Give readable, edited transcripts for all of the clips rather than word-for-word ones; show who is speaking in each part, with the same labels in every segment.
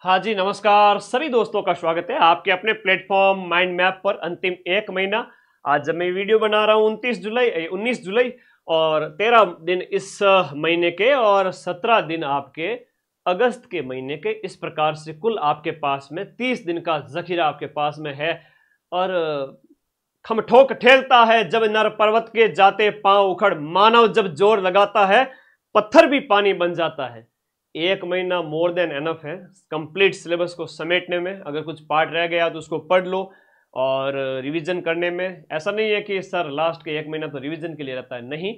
Speaker 1: हाँ जी, नमस्कार सभी दोस्तों का स्वागत है आपके अपने प्लेटफॉर्म माइंड मैप पर। अंतिम एक महीना आज जब मैं वीडियो बना रहा हूँ 19 जुलाई और 13 दिन इस महीने के और 17 दिन आपके अगस्त के महीने के। इस प्रकार से कुल आपके पास में 30 दिन का जखीरा आपके पास में है। और खम ठोक ठेलता है जब नर पर्वत के जाते पांव उखड़, मानव जब जोर लगाता है पत्थर भी पानी बन जाता है। एक महीना मोर देन एनफ है कंप्लीट सिलेबस को समेटने में। अगर कुछ पार्ट रह गया तो उसको पढ़ लो और रिवीजन करने में। ऐसा नहीं है कि सर लास्ट के एक महीना तो रिवीजन के लिए रहता है, नहीं,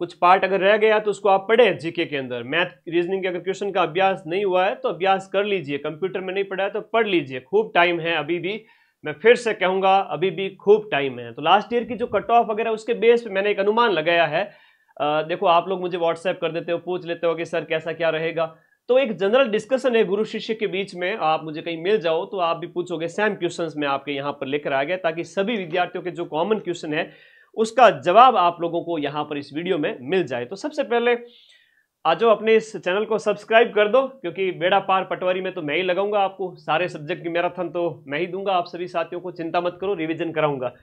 Speaker 1: कुछ पार्ट अगर रह गया तो उसको आप पढ़े जीके के अंदर। मैथ रीजनिंग के अगर क्वेश्चन का अभ्यास नहीं हुआ है तो अभ्यास कर लीजिए, कंप्यूटर में नहीं पढ़ा है तो पढ़ लीजिए, खूब टाइम है अभी भी। मैं फिर से कहूंगा अभी भी खूब टाइम है। तो लास्ट ईयर की जो कट ऑफ वगैरह उसके बेस पे मैंने एक अनुमान लगाया है। देखो आप लोग मुझे व्हाट्सएप कर देते हो, पूछ लेते हो कि सर कैसा क्या रहेगा। तो एक जनरल डिस्कशन है गुरु शिष्य के बीच में, आप मुझे कहीं मिल जाओ तो आप भी पूछोगे, सेम क्वेश्चंस में आपके यहाँ पर लेकर आ गया ताकि सभी विद्यार्थियों के जो कॉमन क्वेश्चन है उसका जवाब आप लोगों को यहाँ पर इस वीडियो में मिल जाए। तो सबसे पहले आज जो अपने इस चैनल को सब्सक्राइब कर दो, क्योंकि बेड़ा पार पटवारी में तो मैं ही लगाऊंगा आपको, सारे सब्जेक्ट की मैराथन तो मैं ही दूंगा आप सभी साथियों को, चिंता मत करो, रिवीजन कराऊंगा।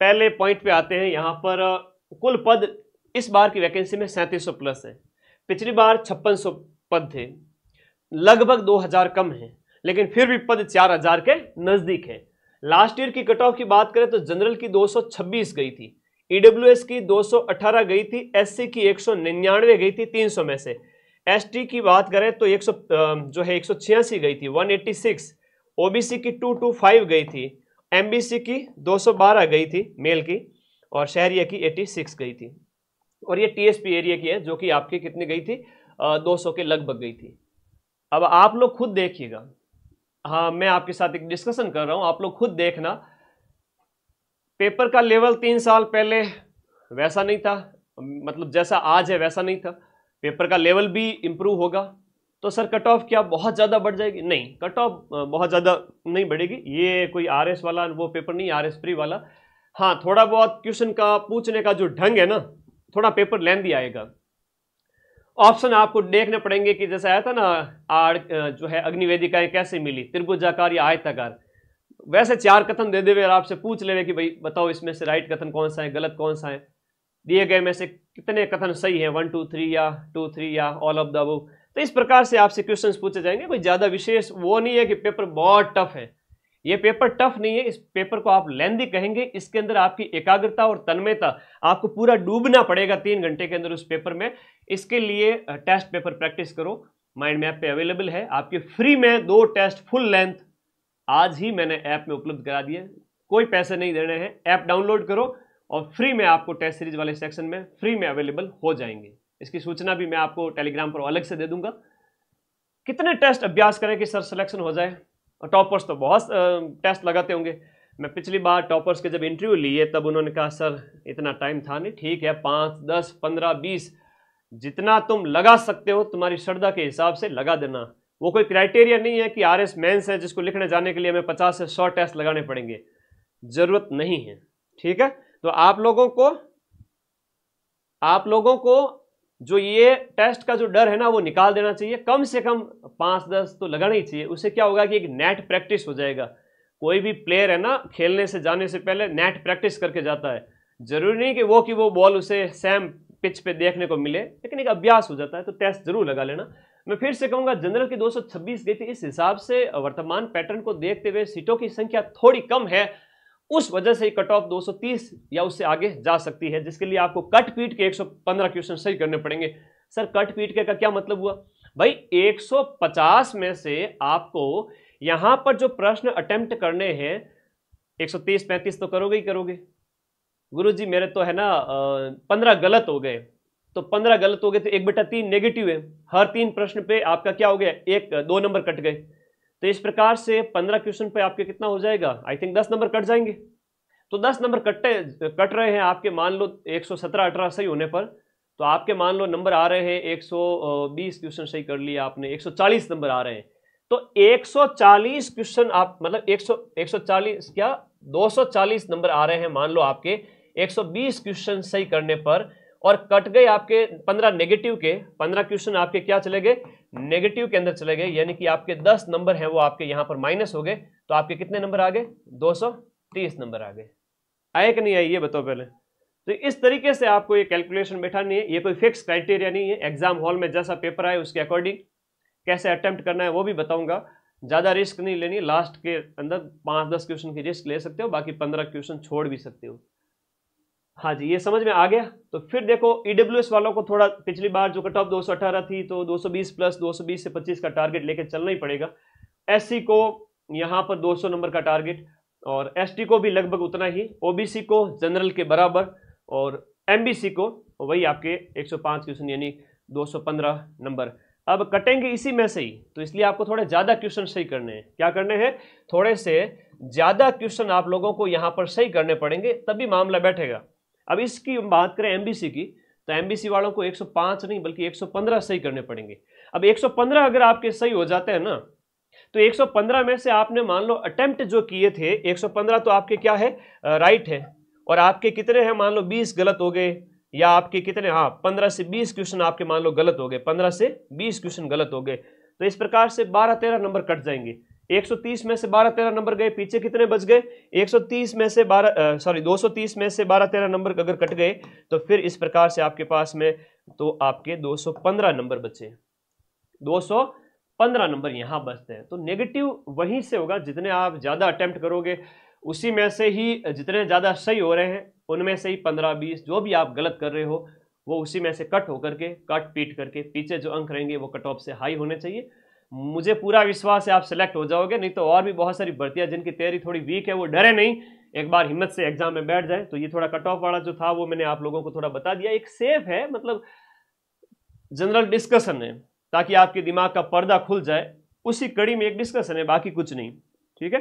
Speaker 1: पहले पॉइंट पे आते हैं। यहाँ पर कुल पद इस बार की वैकेंसी में 3700 प्लस है। पिछली बार 5600 पद थे, लगभग 2000 कम है, लेकिन फिर भी पद 4000 के नजदीक है। लास्ट ईयर की कट ऑफ की बात करें तो जनरल की 226 गई थी, ईडब्ल्यूएस की 218 गई थी, एससी की 199 गई थी 300 में से। एसटी की बात करें तो 186 गई थी 186, ओबीसी की 225 गई थी, एमबीसी की 212 गई थी मेल की, और शहरिया की 86 गई थी। और ये टीएसपी एरिया की है जो कि आपकी कितनी गई थी, 200 के लगभग गई थी। अब आप लोग खुद देखिएगा, हाँ मैं आपके साथ एक डिस्कशन कर रहा हूं, आप लोग खुद देखना। पेपर का लेवल 3 साल पहले वैसा नहीं था, मतलब जैसा आज है वैसा नहीं था। पेपर का लेवल भी इंप्रूव होगा तो सर कट ऑफ क्या बहुत ज़्यादा बढ़ जाएगी? नहीं, कट ऑफ बहुत ज़्यादा नहीं बढ़ेगी। ये कोई आरएस वाला वो पेपर नहीं, आरएस प्री वाला। हाँ, थोड़ा बहुत क्वेश्चन का पूछने का जो ढंग है ना, थोड़ा पेपर लेंथी आएगा। ऑप्शन आपको देखने पड़ेंगे कि जैसे आया था ना, आड़ जो है अग्निवेदिकाएं कैसे मिली, त्रिभुजाकार या आयताकार, वैसे 4 कथन दे देवे और आपसे पूछ लेवे कि भाई बताओ इसमें से राइट कथन कौन सा है, गलत कौन सा है, दिए गए में से कितने कथन सही है, 1 2 3 या 2 3 या ऑल ऑफ द अबव। तो इस प्रकार से आपसे क्वेश्चंस पूछे जाएंगे। कोई ज्यादा विशेष वो नहीं है कि पेपर बहुत टफ है, ये पेपर टफ नहीं है। इस पेपर को आप लेंदी कहेंगे, इसके अंदर आपकी एकाग्रता और तन्मयता, आपको पूरा डूबना पड़ेगा 3 घंटे के अंदर उस पेपर में। इसके लिए टेस्ट पेपर प्रैक्टिस करो, माइंड मैप पे अवेलेबल है आपके फ्री में 2 टेस्ट फुल लेंथ आज ही मैंने ऐप में उपलब्ध करा दिए, कोई पैसे नहीं देने हैं। ऐप डाउनलोड करो और फ्री में आपको टेस्ट सीरीज वाले सेक्शन में फ्री में अवेलेबल हो जाएंगे। इसकी सूचना भी मैं आपको टेलीग्राम पर अलग से दे दूंगा। कितने टेस्ट अभ्यास करें कि सर सिलेक्शन हो जाए? और टॉपर्स तो बहुत टेस्ट लगाते होंगे। मैं पिछली बार टॉपर्स के जब इंटरव्यू लिए तब उन्होंने कहा सर इतना टाइम था नहीं, ठीक है 5 10 15 20 जितना तुम लगा सकते हो तुम्हारी श्रद्धा के हिसाब से लगा देना। वो कोई क्राइटेरिया नहीं है कि आरएस मेंस है जिसको लिखने जाने के लिए हमें 50 से 100 टेस्ट लगाने पड़ेंगे, जरूरत नहीं है, ठीक है। तो आप लोगों को जो ये टेस्ट का जो डर है ना वो निकाल देना चाहिए। कम से कम 5-10 तो लगाना ही चाहिए। उससे क्या होगा कि एक नेट प्रैक्टिस हो जाएगा। कोई भी प्लेयर है ना, खेलने से जाने से पहले नेट प्रैक्टिस करके जाता है। जरूरी नहीं कि वो बॉल उसे सेम पिच पे देखने को मिले, लेकिन एक अभ्यास हो जाता है। तो टेस्ट जरूर लगा लेना। मैं फिर से कहूंगा जनरल की 226 गई थी, इस हिसाब से वर्तमान पैटर्न को देखते हुए सीटों की संख्या थोड़ी कम है, उस वजह से कट ऑफ 230 या उससे आगे जा सकती है, जिसके लिए आपको कट पीट के 115 क्वेश्चन सही करने पड़ेंगे। सर कट पीट के का क्या मतलब हुआ भाई? 150 में से आपको यहां पर जो प्रश्न अटेम्प्ट करने हैं 130-35 तो करोगे ही करोगे। गुरुजी मेरे तो है ना 15 गलत हो गए, तो 15 गलत हो गए तो 1/3 नेगेटिव है। हर 3 प्रश्न पे आपका क्या हो गया, 1-2 नंबर कट गए। तो इस प्रकार से 15 क्वेश्चन पे आपके कितना हो जाएगा? आई थिंक 10 नंबर कट जाएंगे। तो 10 नंबर कट रहे हैं आपके, मान लो 117-18 सही होने पर, तो आपके मान लो नंबर आ रहे हैं 120 क्वेश्चन सही कर लिया आपने, 140 नंबर आ रहे हैं। तो 140 क्वेश्चन आप मतलब 140 क्या 240 नंबर आ रहे हैं मान लो आपके 120 क्वेश्चन सही करने पर, और कट गए आपके 15 नेगेटिव के, 15 क्वेश्चन आपके क्या चले गए, नेगेटिव के अंदर चले गए, यानी कि आपके 10 नंबर है वो आपके यहां पर माइनस हो गए, तो आपके कितने नंबर आ गए, 230 नंबर आ गए। आए कि नहीं आए ये बताओ पहले। तो इस तरीके से आपको ये कैलकुलेशन बैठानी है, ये कोई फिक्स क्राइटेरिया नहीं है, एग्जाम हॉल में जैसा पेपर आए उसके अकॉर्डिंग कैसे अटेम्प्ट करना है वो भी बताऊंगा। ज़्यादा रिस्क नहीं लेनी, लास्ट के अंदर 5-10 क्वेश्चन की रिस्क ले सकते हो, बाकी 15 क्वेश्चन छोड़ भी सकते हो। हाँ जी, ये समझ में आ गया। तो फिर देखो ईडब्ल्यूएस वालों को थोड़ा पिछली बार जो कट ऑफ 218 थी तो 220 प्लस 220 से 25 का टारगेट लेके चलना ही पड़ेगा। एससी को यहाँ पर 200 नंबर का टारगेट, और एसटी को भी लगभग उतना ही, ओबीसी को जनरल के बराबर, और एमबीसी को वही आपके 105 क्वेश्चन यानी 215 नंबर। अब कटेंगे इसी में से ही, तो इसलिए आपको थोड़े ज्यादा क्वेश्चन सही करने हैं। क्या करने हैं, थोड़े से ज्यादा क्वेश्चन आप लोगों को यहां पर सही करने पड़ेंगे, तभी मामला बैठेगा। अब इसकी बात करें एमबीसी की, तो एमबीसी वालों को 105 नहीं बल्कि 115 सही करने पड़ेंगे। अब 115 अगर आपके सही हो जाते हैं ना, तो 115 में से आपने मान लो अटेम्प्ट जो किए थे 115 तो आपके क्या है, राइट है, और आपके कितने हैं मान लो 20 गलत हो गए, या आपके कितने, हाँ 15 से 20 क्वेश्चन आपके मान लो गलत हो गए, 15 से 20 क्वेश्चन गलत हो गए, तो इस प्रकार से 12-13 नंबर कट जाएंगे। 130 में से 12-13 नंबर गए, पीछे कितने बच गए, 130 में से 230 में से 12-13 नंबर अगर कट गए, तो फिर इस प्रकार से आपके पास में तो आपके 215 नंबर बचे, 215 नंबर यहां बचते हैं। तो नेगेटिव वहीं से होगा, जितने आप ज्यादा अटेम्प्ट करोगे उसी में से ही, जितने ज्यादा सही हो रहे हैं उनमें से ही 15-20 जो भी आप गलत कर रहे हो वो उसी में से कट होकर के, कट पीट करके पीछे जो अंक रहेंगे वो कट ऑफ से हाई होने चाहिए। मुझे पूरा विश्वास है आप सिलेक्ट हो जाओगे, नहीं तो और भी बहुत सारी भर्तियां जिनकी तैयारी थोड़ी वीक है वो डरे नहीं, एक बार हिम्मत से एग्जाम में बैठ जाए। तो ये थोड़ा कट ऑफ वाला जो था वो मैंने आप लोगों को थोड़ा बता दिया, एक सेफ है, मतलब जनरल डिस्कशन है, ताकि आपके दिमाग का पर्दा खुल जाए, उसी कड़ी में एक डिस्कशन है, बाकी कुछ नहीं। ठीक है,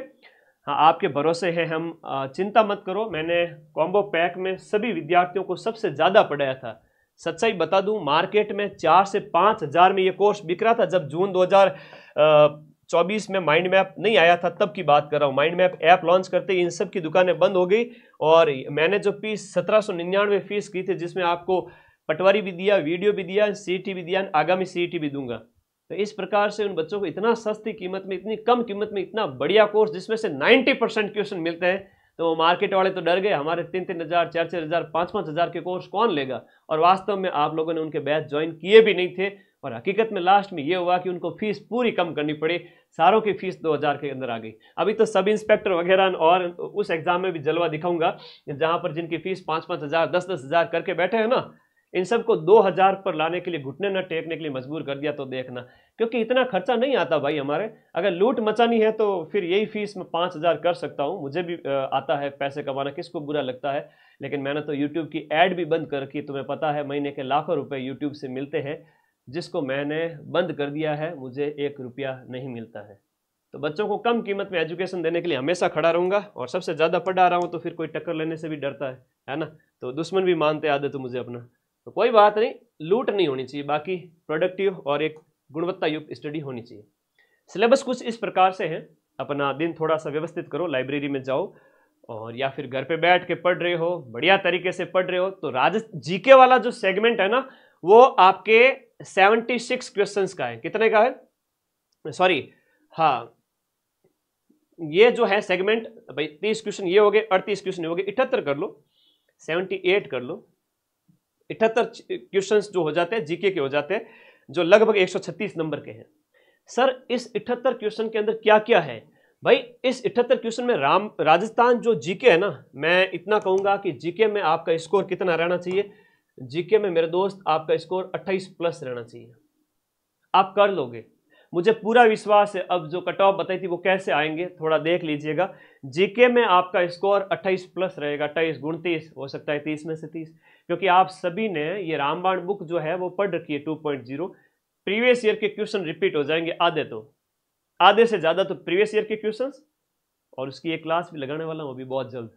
Speaker 1: हाँ आपके भरोसे है हम, चिंता मत करो। मैंने कॉम्बो पैक में सभी विद्यार्थियों को सबसे ज़्यादा पढ़ाया था। सच्चाई बता दूं, मार्केट में 4 से 5 हज़ार में ये कोर्स बिक रहा था जब जून 2024 में माइंड मैप नहीं आया था, तब की बात कर रहा हूँ। माइंड मैप ऐप लॉन्च करते ही इन सब की दुकानें बंद हो गई, और मैंने जो फीस 1799 फीस की थी, जिसमें आपको पटवारी भी दिया, वीडियो भी दिया, सीईटी भी दिया, आगामी सीईटी भी दूंगा। तो इस प्रकार से उन बच्चों को इतना सस्ती कीमत में, इतनी कम कीमत में इतना बढ़िया कोर्स जिसमें से 90% क्वेश्चन मिलते हैं, तो मार्केट वाले तो डर गए, हमारे 3-3 हज़ार, 4-4 हज़ार, 5-5 हज़ार के कोर्स कौन लेगा। और वास्तव में आप लोगों ने उनके बैच ज्वाइन किए भी नहीं थे, और हकीकत में लास्ट में ये हुआ कि उनको फीस पूरी कम करनी पड़ी, सारों की फीस 2000 के अंदर आ गई। अभी तो सब इंस्पेक्टर वगैरह और उस एग्जाम में भी जलवा दिखाऊंगा, जहां पर जिनकी फीस 5-5 हज़ार, 10-10 हज़ार करके बैठे हैं ना, इन सबको 2000 पर लाने के लिए, घुटने न टेकने के लिए मजबूर कर दिया। तो देखना, क्योंकि इतना खर्चा नहीं आता भाई हमारे, अगर लूट मचानी है तो फिर यही फीस में 5000 कर सकता हूँ, मुझे भी आता है पैसे कमाना, किसको बुरा लगता है। लेकिन मैंने तो यूट्यूब की ऐड भी बंद कर रखी, तुम्हें पता है महीने के लाखों रुपए यूट्यूब से मिलते हैं, जिसको मैंने बंद कर दिया है, मुझे 1 रुपया नहीं मिलता है। तो बच्चों को कम कीमत में एजुकेशन देने के लिए हमेशा खड़ा रहूंगा, और सबसे ज़्यादा पढ़ा रहा हूँ तो फिर कोई टक्कर लेने से भी डरता है ना, तो दुश्मन भी मानते आदत तो मुझे अपना, तो कोई बात नहीं, लूट नहीं होनी चाहिए, बाकी प्रोडक्टिव और एक गुणवत्ता युक्त स्टडी होनी चाहिए। सिलेबस कुछ इस प्रकार से है, अपना दिन थोड़ा सा व्यवस्थित करो, लाइब्रेरी में जाओ, और या फिर घर पे बैठ के पढ़ रहे हो, बढ़िया तरीके से पढ़ रहे हो, तो जीके वाला जो सेगमेंट है ना, वो आपके 76 क्वेश्चंस का है। कितने का है, सॉरी, हाँ ये जो है सेगमेंट भाई 30 क्वेश्चन ये हो गए, 38 क्वेश्चन हो गए, 78 कर लो, 78 कर लो, 78 क्वेश्चंस जो हो जाते हैं जीके के हो जाते हैं, जो लगभग 136 नंबर के हैं। सर इस 78 क्वेश्चन के अंदर क्या क्या है भाई, इस 78 क्वेश्चन में राजस्थान जो जीके है ना, मैं इतना कहूंगा कि जीके में आपका स्कोर कितना रहना चाहिए, जीके में मेरे दोस्त आपका स्कोर 28 प्लस रहना चाहिए, आप कर लोगे, मुझे पूरा विश्वास है। अब जो कट ऑफ बताई थी वो कैसे आएंगे थोड़ा देख लीजिएगा, जीके में आपका स्कोर 28 प्लस रहेगा, 28 गुण 30, हो सकता है 30 में से 30, क्योंकि आप सभी ने ये रामबाण बुक जो है वो पढ़ रखी है 2.0, प्रीवियस ईयर के क्वेश्चन रिपीट हो जाएंगे, आधे से ज्यादा तो प्रीवियस ईयर के क्वेश्चंस, और उसकी एक क्लास भी लगाने वाला हूं वो भी बहुत जल्द,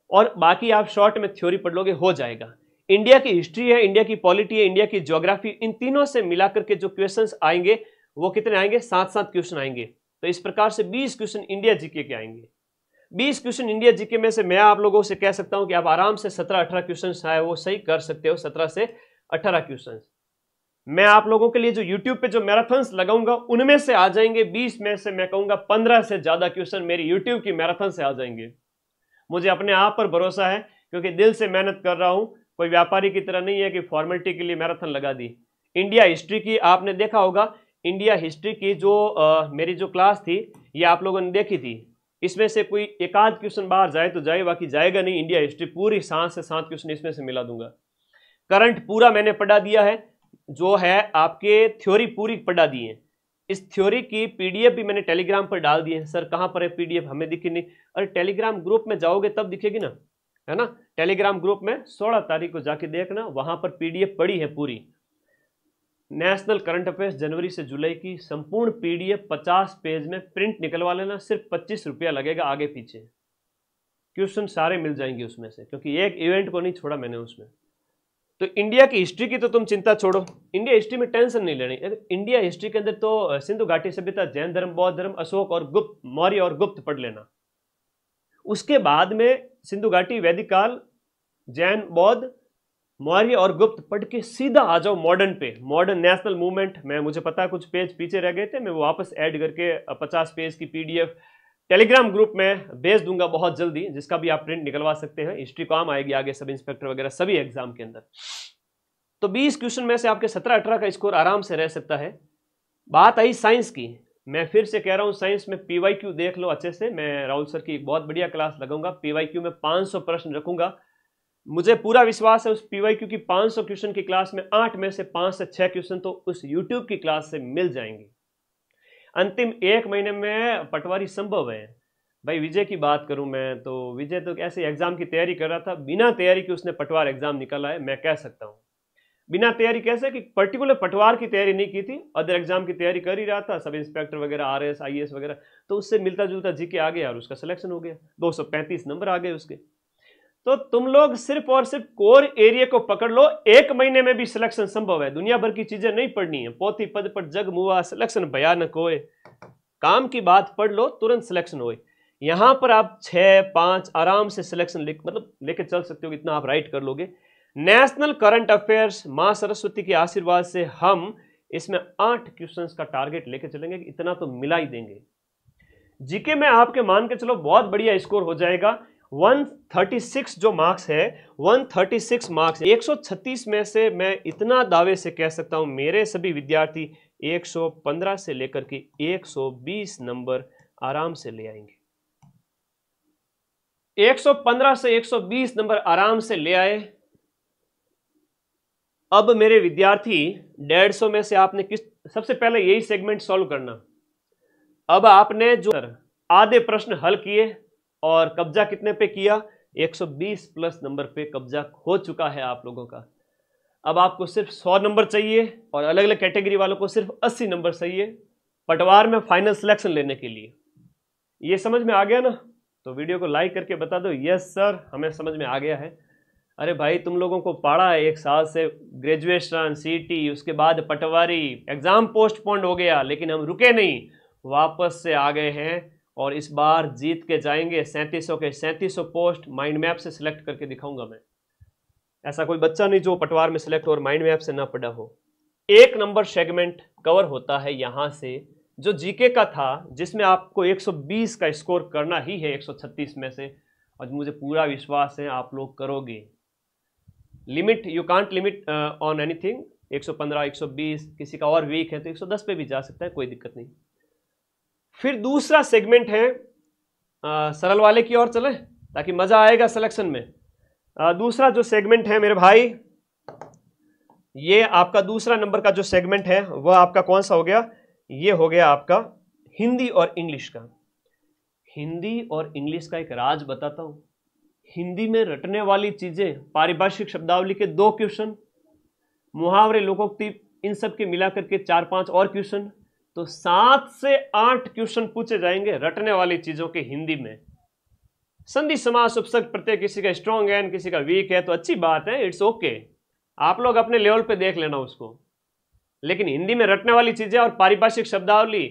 Speaker 1: और बाकी आप शॉर्ट में थ्योरी पढ़ लोगे, हो जाएगा। इंडिया की हिस्ट्री है, इंडिया की पॉलिटी है, इंडिया की ज्योग्राफी, इन तीनों से मिलाकर के जो क्वेश्चंस आएंगे वो कितने आएंगे, 7-7 क्वेश्चन आएंगे। तो इस प्रकार से 20 क्वेश्चन इंडिया जीके के आएंगे। 20 क्वेश्चन इंडिया जीके में से मैं आप लोगों से कह सकता हूं कि आप आराम से 17-18 क्वेश्चन है वो सही कर सकते हो। 17 से 18 क्वेश्चन मैं आप लोगों के लिए जो YouTube पे जो मैराथन्स लगाऊंगा उनमें से आ जाएंगे। 20 में से मैं कहूंगा 15 से ज्यादा क्वेश्चन मेरी YouTube की मैराथन से आ जाएंगे। मुझे अपने आप पर भरोसा है क्योंकि दिल से मेहनत कर रहा हूं। कोई व्यापारी की तरह नहीं है कि फॉर्मेलिटी के लिए मैराथन लगा दी। इंडिया हिस्ट्री की आपने देखा होगा, इंडिया हिस्ट्री की जो मेरी जो क्लास थी ये आप लोगों ने देखी थी। इसमें से कोई एक आध क्वेश्चन बाहर जाए तो जाए, बाकी जाएगा नहीं। इंडिया हिस्ट्री पूरी 7 से 7 क्वेश्चन इसमें से मिला दूंगा। करंट पूरा मैंने पढ़ा दिया है, जो है आपके थ्योरी पूरी पढ़ा दी है। इस थ्योरी की पीडीएफ भी मैंने टेलीग्राम पर डाल दी है। सर कहाँ पर है पीडीएफ, हमें दिखी नहीं। अरे टेलीग्राम ग्रुप में जाओगे तब दिखेगी ना, है ना। टेलीग्राम ग्रुप में 16 तारीख को जाके देखना, वहां पर पीडीएफ पड़ी है पूरी। नेशनल करंट अफेयर्स जनवरी से जुलाई की संपूर्ण पीडीएफ 50 पेज में प्रिंट निकलवा लेना। सिर्फ 25 रुपया लगेगा, आगे पीछे क्वेश्चन सारे मिल जाएंगे उसमें से, क्योंकि एक इवेंट को नहीं छोड़ा मैंने उसमें। तो इंडिया की हिस्ट्री की तो तुम चिंता छोड़ो, इंडिया हिस्ट्री में टेंशन नहीं लेनी। इंडिया हिस्ट्री के अंदर तो सिंधु घाटी सभ्यता, जैन धर्म, बौद्ध धर्म, अशोक और गुप्त, मौर्य और गुप्त पढ़ लेना। उसके बाद में सिंधु घाटी, वैदिक काल, जैन, बौद्ध, मौर्य और गुप्त पढ़ के सीधा आ जाओ मॉडर्न पे। मॉडर्न नेशनल मूवमेंट में मुझे पता है कुछ पेज पीछे रह गए थे, मैं वो वापस ऐड करके 50 पेज की पीडीएफ टेलीग्राम ग्रुप में भेज दूंगा बहुत जल्दी, जिसका भी आप प्रिंट निकलवा सकते हैं। हिस्ट्री काम आएगी आगे सब इंस्पेक्टर वगैरह सभी एग्जाम के अंदर। तो 20 क्वेश्चन में से आपके 17-18 का स्कोर आराम से रह सकता है। बात आई साइंस की, मैं फिर से कह रहा हूं साइंस में पीवाईक्यू देख लो अच्छे से। मैं राहुल सर की एक बहुत बढ़िया क्लास लगाऊंगा, पीवाईक्यू में 500 प्रश्न रखूंगा। मुझे पूरा विश्वास है उस पीवाईक्यू की 500 क्वेश्चन की क्लास में 8 में से 5 से 6 क्वेश्चन तो उस यूट्यूब की क्लास से मिल जाएंगे। अंतिम 1 महीने में पटवारी संभव है। भाई विजय की बात करूं मैं तो विजय तो ऐसे एग्जाम की तैयारी कर रहा था, बिना तैयारी के उसने पटवार एग्जाम निकाला है। मैं कह सकता हूं बिना तैयारी कैसे, कि पर्टिकुलर पटवार की तैयारी नहीं की थी, अदर एग्जाम की तैयारी कर ही रहा था, सब इंस्पेक्टर वगैरह, आरएस, आईएएस वगैरह, तो उससे मिलता जुलता जीके आ गया और उसका सिलेक्शन हो गया। 235 नंबर आ गए उसके। तो तुम लोग सिर्फ और सिर्फ कोर एरिया को पकड़ लो, 1 महीने में भी सिलेक्शन संभव है। दुनिया भर की चीजें नहीं पढ़नी है, पोथी पद पर जग मुआ, सिलेक्शन भयानक होए, काम की बात पढ़ लो, तुरंत सिलेक्शन होए। यहां पर आप 6-5 आराम से सिलेक्शन लेके चल सकते हो, इतना आप राइट कर लोगे। नेशनल करंट अफेयर्स मां सरस्वती के आशीर्वाद से हम इसमें 8 क्वेश्चंस का टारगेट लेके चलेंगे, इतना तो मिला ही देंगे। जीके में आपके मान के चलो बहुत बढ़िया स्कोर हो जाएगा। 136 जो मार्क्स है, 136 मार्क्स, 136 में से मैं इतना दावे से कह सकता हूं मेरे सभी विद्यार्थी 115 से लेकर के 120 नंबर आराम से ले आएंगे। 115 से 120 नंबर आराम से ले आए। अब मेरे विद्यार्थी 150 में से आपने सबसे पहले यही सेगमेंट सॉल्व करना। अब आपने जो आधे प्रश्न हल किए और कब्जा कितने पे किया, 120 प्लस नंबर पे कब्जा हो चुका है आप लोगों का। अब आपको सिर्फ 100 नंबर चाहिए और अलग अलग कैटेगरी वालों को सिर्फ 80 नंबर चाहिए पटवार में फाइनल सिलेक्शन लेने के लिए। ये समझ में आ गया ना? तो वीडियो को लाइक करके बता दो यस सर हमें समझ में आ गया है। अरे भाई तुम लोगों को पढ़ा है 1 साल से, ग्रेजुएशन, सीटी, उसके बाद पटवारी, एग्जाम पोस्टपोन हो गया, लेकिन हम रुके नहीं, वापस से आ गए हैं और इस बार जीत के जाएंगे। 3700 के 3700 पोस्ट माइंड मैप से सिलेक्ट करके दिखाऊंगा मैं। ऐसा कोई बच्चा नहीं जो पटवार में सिलेक्ट हो और माइंड मैप से ना पढ़ा हो। 1 नंबर सेगमेंट कवर होता है यहां से, जो जीके का था, जिसमें आपको 120 का स्कोर करना ही है 136 में से, और मुझे पूरा विश्वास है आप लोग करोगे। Limit you can't limit on anything. 115, 120, किसी का और वीक है तो 110 पे भी जा सकता है, कोई दिक्कत नहीं। फिर दूसरा सेगमेंट है, सरल वाले की ओर चले ताकि मजा आएगा सिलेक्शन में। दूसरा जो सेगमेंट है मेरे भाई, ये आपका दूसरा नंबर का जो सेगमेंट है वह आपका कौन सा हो गया? ये हो गया आपका हिंदी और इंग्लिश का। हिंदी और इंग्लिश का एक राज बताता हूं। हिंदी में रटने वाली चीजें, पारिभाषिक शब्दावली के 2 क्वेश्चन, मुहावरे, लोकोक्ति, इन सब के मिलाकर के 4-5 और क्वेश्चन, तो 7 से 8 क्वेश्चन पूछे जाएंगे रटने वाली चीजों के हिंदी में। संधि, समास, उपसर्ग, प्रत्यय, किसी का स्ट्रॉन्ग है किसी का वीक है तो अच्छी बात है, इट्स ओके, आप लोग अपने लेवल पे देख लेना उसको। लेकिन हिंदी में रटने वाली चीजें और पारिभाषिक शब्दावली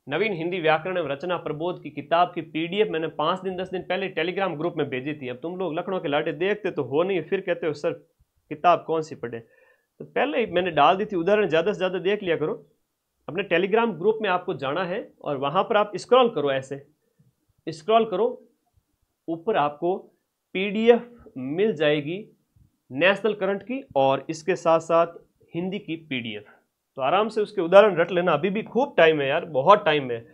Speaker 1: नवीन हिंदी व्याकरण एवं रचना प्रबोध की किताब की PDF मैंने 5 दिन 10 दिन पहले टेलीग्राम ग्रुप में भेजी थी। अब तुम लोग लखनऊ के लाटे देखते तो हो नहीं, फिर कहते हो सर किताब कौन सी पढ़े। तो पहले ही मैंने डाल दी थी, उदाहरण ज़्यादा से ज़्यादा देख लिया करो। अपने टेलीग्राम ग्रुप में आपको जाना है और वहाँ पर आप स्क्रॉल करो, ऐसे स्क्रॉल करो, ऊपर आपको PDF मिल जाएगी नेशनल करंट की और इसके साथ साथ हिंदी की PDF। तो आराम से उसके उदाहरण रट लेना, अभी भी खूब टाइम है यार, बहुत टाइम है।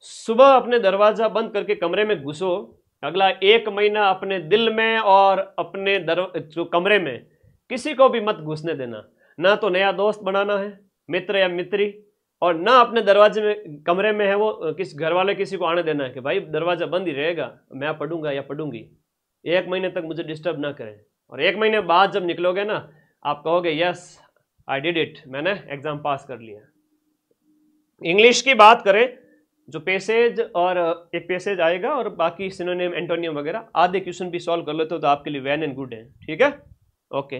Speaker 1: सुबह अपने दरवाजा बंद करके कमरे में घुसो, अगला 1 महीना अपने दिल में और अपने जो कमरे में किसी को भी मत घुसने देना। ना तो नया दोस्त बनाना है, मित्र या मित्री, और ना अपने दरवाजे में कमरे में है वो किस घर वाले किसी को आने देना है कि भाई दरवाजा बंद ही रहेगा, मैं पढ़ूंगा या पढ़ूंगी, 1 महीने तक मुझे डिस्टर्ब ना करें। और 1 महीने बाद जब निकलोगे ना, आप कहोगे यस आई डिड इट, मैंने एग्जाम पास कर लिया। इंग्लिश की बात करें, जो पैसेज और एक पैसेज आएगा और बाकी सिनोनिम एंटोनियम वगैरह आधे क्वेश्चन भी सॉल्व कर लेते हो तो आपके लिए वेल एंड गुड है, ठीक है, ओके।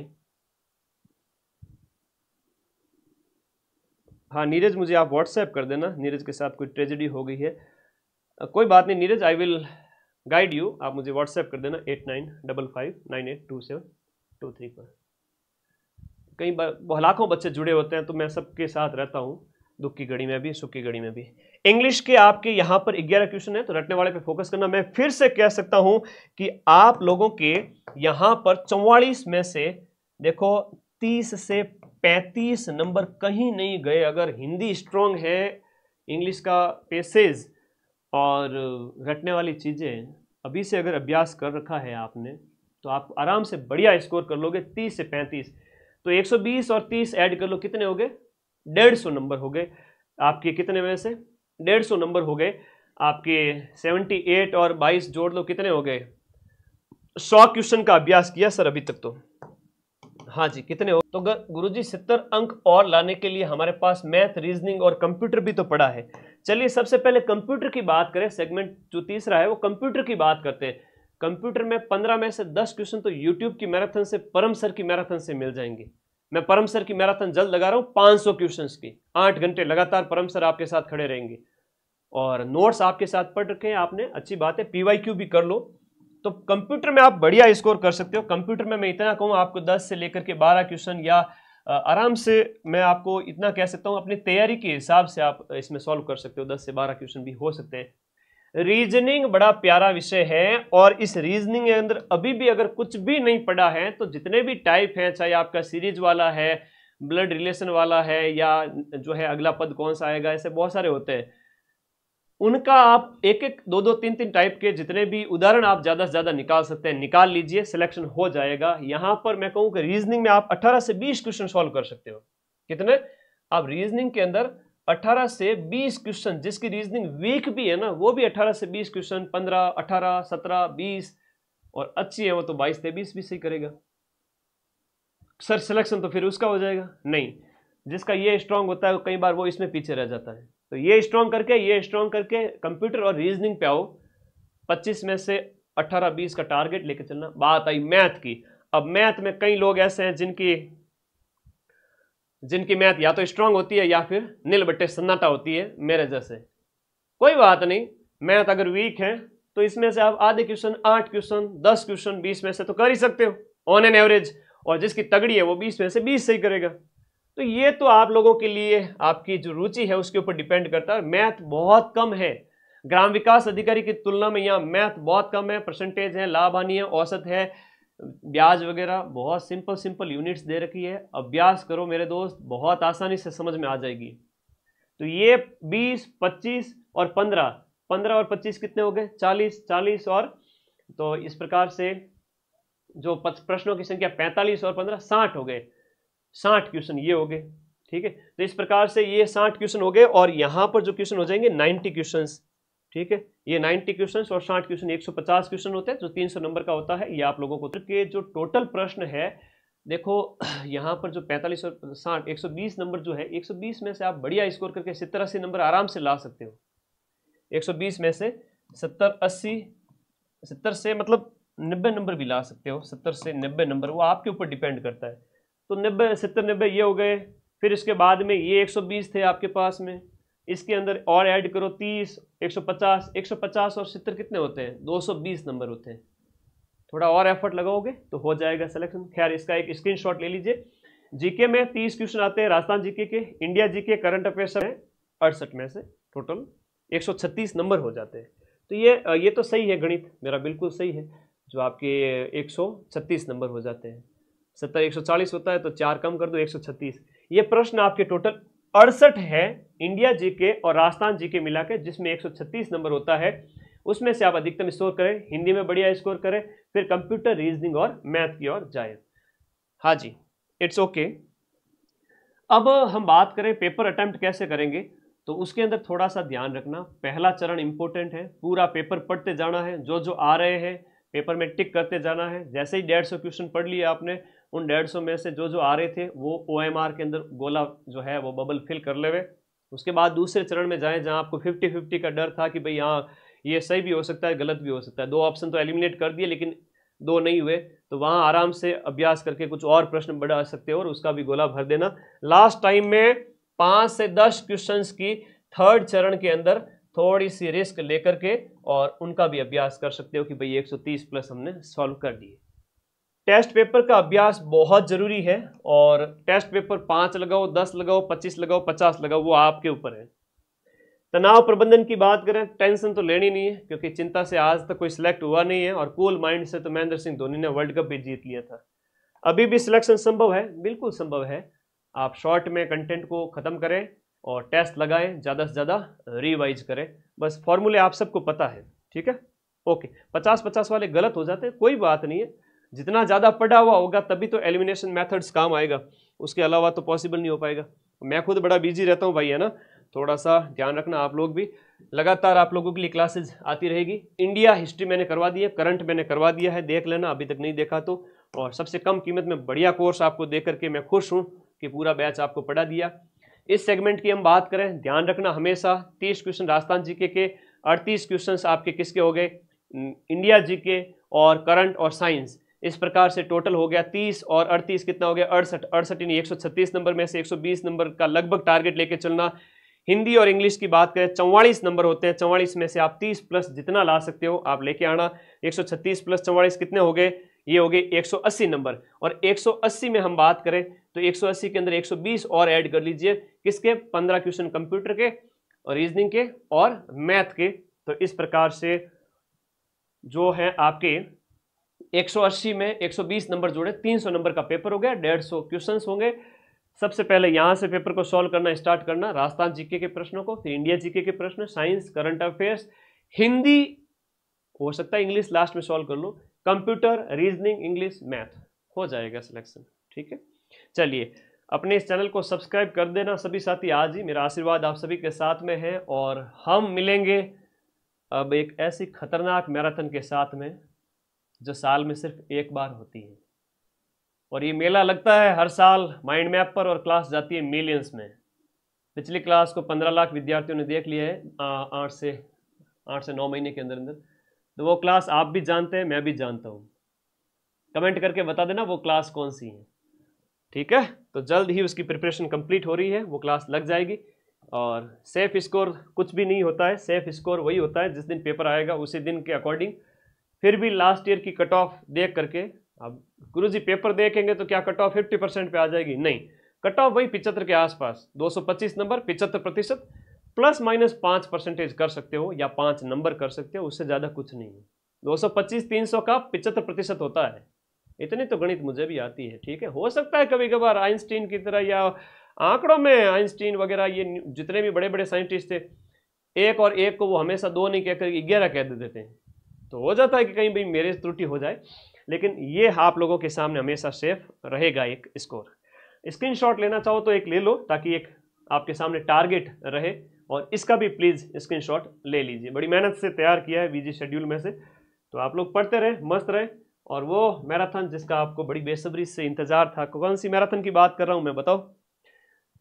Speaker 1: हाँ नीरज, मुझे आप व्हाट्सएप कर देना, नीरज के साथ कोई ट्रेजेडी हो गई है। कोई बात नहीं Neeraj, I will guide you, आप मुझे व्हाट्सएप कर देना 8955982723 पर। कई बार लाखों बच्चे जुड़े होते हैं तो मैं सबके साथ रहता हूँ, दुख की घड़ी में भी सुख की घड़ी में भी। इंग्लिश के आपके यहाँ पर 11 क्वेश्चन है तो रटने वाले पे फोकस करना। मैं फिर से कह सकता हूँ कि आप लोगों के यहाँ पर 44 में से देखो 30 से 35 नंबर कहीं नहीं गए। अगर हिंदी स्ट्रॉन्ग है, इंग्लिश का पैसेज और रटने वाली चीज़ें अभी से अगर अभ्यास कर रखा है आपने तो आप आराम से बढ़िया स्कोर कर लोगे 30 से 35। तो 120 और 30 ऐड कर लो, कितने हो गए? 150 नंबर हो गए आपके। कितने में से 150 नंबर हो गए आपके। 78 और 22 जोड़ लो, कितने हो गए? 100 क्वेश्चन का अभ्यास किया सर अभी तक तो। हाँ जी, कितने हो? तो गुरुजी 70 अंक और लाने के लिए हमारे पास मैथ, रीजनिंग और कंप्यूटर भी तो पड़ा है। चलिए सबसे पहले कंप्यूटर की बात करें। सेगमेंट जो तीसरा है वो कंप्यूटर की बात करते हैं। कंप्यूटर में 15 में से 10 क्वेश्चन तो यूट्यूब की मैराथन से, परम सर की मैराथन से मिल जाएंगे। मैं परम सर की मैराथन जल्द लगा रहा हूँ 500 क्वेश्चन की। 8 घंटे लगातार परम सर आपके साथ खड़े रहेंगे और नोट्स आपके साथ पढ़ रखे हैं आपने, अच्छी बात है। PYQ भी कर लो तो कंप्यूटर में आप बढ़िया स्कोर कर सकते हो। कंप्यूटर में मैं इतना कहूँ आपको 10 से लेकर के 12 क्वेश्चन या आराम से मैं आपको इतना कह सकता हूँ अपनी तैयारी के हिसाब से आप इसमें सॉल्व कर सकते हो। 10 से 12 क्वेश्चन भी हो सकते हैं। रीजनिंग बड़ा प्यारा विषय है और इस रीजनिंग के अंदर अभी भी अगर कुछ भी नहीं पढ़ा है तो जितने भी टाइप हैं, चाहे आपका सीरीज वाला है, ब्लड रिलेशन वाला है, या जो है अगला पद कौन सा आएगा, ऐसे बहुत सारे होते हैं, उनका आप एक एक 2-2 3-3 टाइप के जितने भी उदाहरण आप ज्यादा से ज्यादा निकाल सकते हैं, निकाल लीजिए, सिलेक्शन हो जाएगा। यहां पर मैं कहूं कि रीजनिंग में आप 18 से 20 क्वेश्चन सॉल्व कर सकते हो। कितने? आप रीजनिंग के अंदर 18 से 20 क्वेश्चन, जिसकी रीजनिंग वीक भी है ना वो भी 18 से 20 क्वेश्चन, 15, 18, 17, 20 और अच्छी है वो तो 22-23 भी सही करेगा। सर सिलेक्शन तो फिर उसका हो जाएगा नहीं, जिसका ये स्ट्रांग होता है कई बार वो इसमें पीछे रह जाता है। तो ये स्ट्रांग करके कंप्यूटर और रीजनिंग पे आओ। 25 में से 18-20 का टारगेट लेके चलना। बात आई मैथ की। अब मैथ में कई लोग ऐसे हैं जिनकी मैथ या तो स्ट्रांग होती है या फिर नील बट्टे सन्नाटा होती है, मेरे जैसे। कोई बात नहीं, मैथ अगर वीक है तो इसमें से आप आधे क्वेश्चन, 8 क्वेश्चन, 10 क्वेश्चन 20 में से तो कर ही सकते हो ऑन एन एवरेज। और जिसकी तगड़ी है वो 20 में से 20 सही करेगा। तो ये तो आप लोगों के लिए आपकी जो रुचि है उसके ऊपर डिपेंड करता है। मैथ बहुत कम है, ग्राम विकास अधिकारी की तुलना में यहाँ मैथ बहुत कम है। परसेंटेज है, लाभ हानि है, औसत है, ब्याज वगैरह, बहुत सिंपल यूनिट्स दे रखी है। अभ्यास करो मेरे दोस्त, बहुत आसानी से समझ में आ जाएगी। तो ये 20, 25 और 15 और 25 कितने हो गए? 40 और तो इस प्रकार से जो प्रश्नों की संख्या 45 और 15 60 हो गए। 60 क्वेश्चन ये हो गए, ठीक है। तो इस प्रकार से ये 60 क्वेश्चन हो गए और यहां पर जो क्वेश्चन हो जाएंगे 90 क्वेश्चन, ठीक है। ये 90 क्वेश्चन और 60 क्वेश्चन 150 क्वेश्चन होते हैं जो 300 नंबर का होता है। ये आप लोगों को के जो टोटल प्रश्न है देखो यहाँ पर जो 45 और 60 120 नंबर जो है, 120 में से आप बढ़िया स्कोर करके 70-80 नंबर आराम से ला सकते हो। 120 में से 70-80, 70 से मतलब 90 नंबर भी ला सकते हो। 70 से 90 नंबर वो आपके ऊपर डिपेंड करता है। तो 90, 70, 90 ये हो गए। फिर इसके बाद में ये 120 थे आपके पास में, इसके अंदर और ऐड करो 30, 150, 150 और 70 कितने होते हैं? 220 नंबर होते हैं। थोड़ा और एफर्ट लगाओगे तो हो जाएगा सिलेक्शन। खैर इसका एक स्क्रीनशॉट ले लीजिए। जीके में 30 क्वेश्चन आते हैं राजस्थान जीके के, इंडिया जीके, करंट अफेयर्स में 68 में से टोटल 136 नंबर हो जाते हैं। तो ये तो सही है, गणित मेरा बिल्कुल सही है, जो आपके 136 नंबर हो जाते हैं। 70 140 होता है तो 4 कम कर दो, 136। ये प्रश्न आपके टोटल 68 है इंडिया जीके और राजस्थान जीके मिला के, जिसमें 136 नंबर होता है। उसमें से आप अधिकतम स्कोर करें, हिंदी में बढ़िया स्कोर करें, फिर कंप्यूटर, रीजनिंग और मैथ की ओर जाए। हाँ जी, इट्स ओके। अब हम बात करें पेपर अटेम्प्ट कैसे करेंगे, तो उसके अंदर थोड़ा सा ध्यान रखना। पहला चरण इंपॉर्टेंट है, पूरा पेपर पढ़ते जाना है, जो जो आ रहे हैं पेपर में टिक करते जाना है। जैसे ही 150 क्वेश्चन पढ़ लिए आपने, उन 150 में से जो जो आ रहे थे वो OMR के अंदर गोला जो है वो बबल फिल कर लेवे। उसके बाद दूसरे चरण में जाएं, जहां आपको 50-50 का डर था कि भाई हाँ ये सही भी हो सकता है, गलत भी हो सकता है। 2 ऑप्शन तो एलिमिनेट कर दिए, लेकिन 2 नहीं हुए, तो वहां आराम से अभ्यास करके कुछ और प्रश्न बढ़ा सकते हो और उसका भी गोला भर देना। लास्ट टाइम में 5 से 10 क्वेश्चंस की थर्ड चरण के अंदर थोड़ी सी रिस्क लेकर के और उनका भी अभ्यास कर सकते हो कि भाई 130 प्लस हमने सॉल्व कर दिए। टेस्ट पेपर का अभ्यास बहुत जरूरी है, और टेस्ट पेपर 5 लगाओ, 10 लगाओ, 25 लगाओ, 50 लगाओ, वो आपके ऊपर है। तनाव प्रबंधन की बात करें, टेंशन तो लेनी नहीं है, क्योंकि चिंता से आज तक कोई सिलेक्ट हुआ नहीं है, और कूल माइंड से तो महेंद्र सिंह धोनी ने वर्ल्ड कप भी जीत लिया था। अभी भी सिलेक्शन संभव है, बिल्कुल संभव है। आप शॉर्ट में कंटेंट को खत्म करें और टेस्ट लगाएं, ज़्यादा से ज़्यादा रिवाइज करें। बस फॉर्मूले आप सबको पता है, ठीक है, ओके। 50-50 वाले गलत हो जाते हैं, कोई बात नहीं है। जितना ज़्यादा पढ़ा हुआ होगा तभी तो एलिमिनेशन मेथड्स काम आएगा, उसके अलावा तो पॉसिबल नहीं हो पाएगा। मैं खुद बड़ा बिजी रहता हूँ भाई, है ना, थोड़ा सा ध्यान रखना आप लोग भी। लगातार आप लोगों के लिए क्लासेज आती रहेगी। इंडिया हिस्ट्री मैंने करवा दी है, करंट मैंने करवा दिया है, देख लेना अभी तक नहीं देखा तो। और सबसे कम कीमत में बढ़िया कोर्स आपको दे करके मैं खुश हूँ कि पूरा बैच आपको पढ़ा दिया। इस सेगमेंट की हम बात करें, ध्यान रखना हमेशा 30 क्वेश्चन राजस्थान जीके के, 38 क्वेश्चन आपके किसके हो गए, इंडिया जीके और करंट और साइंस। इस प्रकार से टोटल हो गया 30 और 38 कितना हो गया, 68। 68 यानी 136 नंबर में से 120 नंबर का लगभग टारगेट लेके चलना। हिंदी और इंग्लिश की बात करें, 44 नंबर होते हैं, 44 में से आप 30 प्लस जितना ला सकते हो आप लेके आना। 136 प्लस 44 कितने हो गए, ये हो गए 180 नंबर। और 180 में हम बात करें तो 180 के अंदर 120 और ऐड कर लीजिए, किसके, 15 क्वेश्चन कंप्यूटर के और रीजनिंग के और मैथ के। तो इस प्रकार से जो है आपके 180 में 120 नंबर जोड़े, 300 नंबर का पेपर हो गया, 150 क्वेश्चन होंगे। सबसे पहले यहां से पेपर को सॉल्व करना स्टार्ट करना, राजस्थान जीके के प्रश्नों को, फिर इंडिया जीके के प्रश्न, साइंस, करंट अफेयर्स, हिंदी, हो सकता है इंग्लिश लास्ट में सॉल्व कर लो, कंप्यूटर, रीजनिंग, इंग्लिश, मैथ, हो जाएगा सिलेक्शन, ठीक है। चलिए, अपने इस चैनल को सब्सक्राइब कर देना सभी साथी आज ही। मेरा आशीर्वाद आप सभी के साथ में है, और हम मिलेंगे अब एक ऐसी खतरनाक मैराथन के साथ में जो साल में सिर्फ एक बार होती है। और ये मेला लगता है हर साल माइंड मैप पर, और क्लास जाती है मिलियंस में। पिछली क्लास को 15 लाख विद्यार्थियों ने देख लिया है 8 से 9 महीने के अंदर अंदर। तो वो क्लास आप भी जानते हैं, मैं भी जानता हूँ। कमेंट करके बता देना वो क्लास कौन सी है, ठीक है। तो जल्द ही उसकी प्रिपरेशन कंप्लीट हो रही है, वो क्लास लग जाएगी। और सेफ स्कोर कुछ भी नहीं होता है, सेफ स्कोर वही होता है जिस दिन पेपर आएगा उसी दिन के अकॉर्डिंग। फिर भी लास्ट ईयर की कट ऑफ देख करके, अब गुरुजी पेपर देखेंगे तो क्या कट ऑफ 50% पे आ जाएगी, नहीं, कट ऑफ वही 75 के आसपास, 225 नंबर, 75%, प्लस माइनस 5% कर सकते हो या 5 नंबर कर सकते हो, उससे ज़्यादा कुछ नहीं है। 225 300 का 75% होता है, इतनी तो गणित मुझे भी आती है, ठीक है। हो सकता है कभी कभार आइंस्टीन की तरह, या आंकड़ों में आइंस्टीन वगैरह ये जितने भी बड़े बड़े साइंटिस्ट थे, एक और एक को वो हमेशा 2 नहीं कहकर 11 कह देते हैं, तो हो जाता है कि कहीं भी मेरे त्रुटि हो जाए। लेकिन ये आप लोगों के सामने हमेशा सेफ रहेगा एक स्कोर। स्क्रीनशॉट लेना चाहो तो एक ले लो, ताकि एक आपके सामने टारगेट रहे, और इसका भी प्लीज़ स्क्रीनशॉट ले लीजिए। बड़ी मेहनत से तैयार किया है बीजी शेड्यूल में से, तो आप लोग पढ़ते रहे, मस्त रहे। और वो मैराथन जिसका आपको बड़ी बेसब्री से इंतजार था, कौन सी मैराथन की बात कर रहा हूँ मैं, बताओ?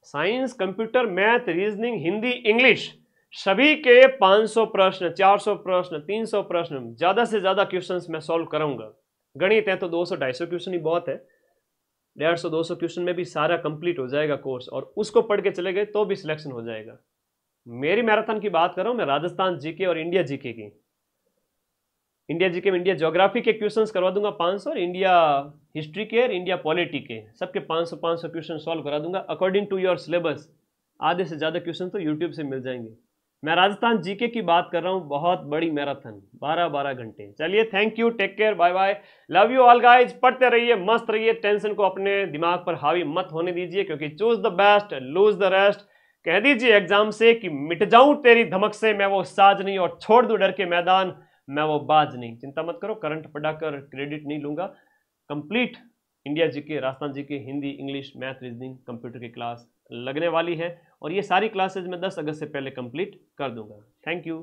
Speaker 1: Science, computer, math, reasoning, Hindi, English, सभी के 500 प्रश्न, 400 प्रश्न, 300 प्रश्न, ज़्यादा से ज़्यादा क्वेश्चंस मैं सॉल्व करूंगा। गणित है तो 200-250 क्वेश्चन ही बहुत है, 150-200 क्वेश्चन में भी सारा कंप्लीट हो जाएगा कोर्स, और उसको पढ़ के चले गए तो भी सिलेक्शन हो जाएगा। मेरी मैराथन की बात कर रहा हूं मैं, राजस्थान जीके और इंडिया जीके की। इंडिया जीके में इंडिया ज्योग्राफी के क्वेश्चंस करवा दूंगा 500, और इंडिया हिस्ट्री के और इंडिया पॉलिटी के सबके 500 क्वेश्चन सॉल्व करा दूंगा अकॉर्डिंग टू योर सिलेबस। आधे से ज़्यादा क्वेश्चन तो यूट्यूब से मिल जाएंगे। मैं राजस्थान जीके की बात कर रहा हूँ, बहुत बड़ी मैराथन 12-12 घंटे। चलिए, thank you, take care, bye bye, love you all guys. पढ़ते रहिए, मस्त रहिए, टेंशन को अपने दिमाग पर हावी मत होने दीजिए, क्योंकि choose the best lose the rest. कह दीजिए एग्जाम से कि मिट जाऊं तेरी धमक से, मैं वो साज नहीं, और छोड़ दूं डर के मैदान, मैं वो बाज नहीं। चिंता मत करो, करंट पढ़ाकर क्रेडिट नहीं लूंगा। Complete India GK, Rajasthan GK, Hindi, English, math, reasoning, computer की क्लास लगने वाली है, और ये सारी क्लासेज मैं 10 अगस्त से पहले कंप्लीट कर दूंगा। Thank you.